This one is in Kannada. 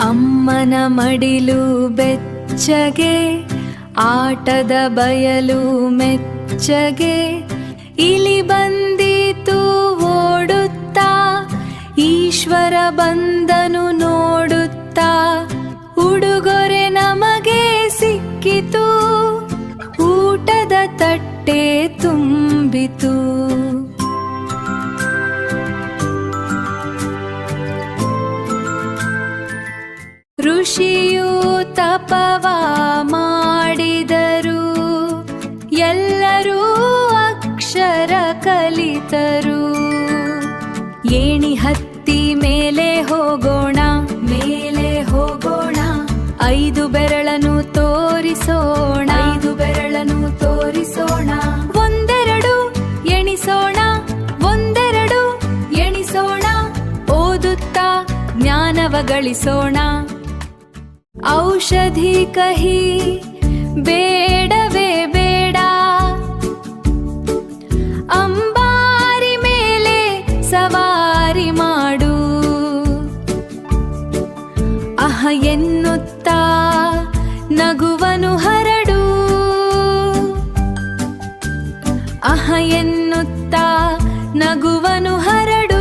ಅಮ್ಮನ ಮಡಿಲು ಬೆಚ್ಚಗೆ, ಆಟದ ಬಯಲು ಮೆಚ್ಚಗೆ, ಇಲಿ ಬಂದಿತು ಓಡುತ್ತಾ, ಈಶ್ವರ ಬಂದನು ನೋಡುತ್ತಾ, ಉಡುಗೊರೆ ನಮಗೆ ಸಿಕ್ಕಿತು, ಊಟದ ತಟ್ಟೆ ತುಂಬಿತು. ಋಷಿಯು ತಪವ ಮಾಡಿದರು, ಎಲ್ಲರೂ ಅಕ್ಷರ ಕಲಿತರು. ಏಣಿ ಹತ್ತಿ ಮೇಲೆ ಹೋಗೋಣ, ಮೇಲೆ ಹೋಗೋಣ, 5 ಬೆರಳನ್ನು ತೋರಿಸೋಣ, 5 ಬೆರಳನ್ನು ತೋರಿಸೋಣ. 1 2 ಎಣಿಸೋಣ, 1 2 ಎಣಿಸೋಣ, ಓದುತ್ತಾ ಜ್ಞಾನವ ಗಳಿಸೋಣ. ಔಷಧಿ ಕಹಿ ಬೇಡವೇ ಬೇಡ, ಅಂಬಾರಿ ಮೇಲೆ ಸವಾರಿ ಮಾಡು. ಅಹ ಎನ್ನುತ್ತಾ ನಗುವನು ಹರಡು, ಅಹ ಎನ್ನುತ್ತಾ ನಗುವನು ಹರಡು.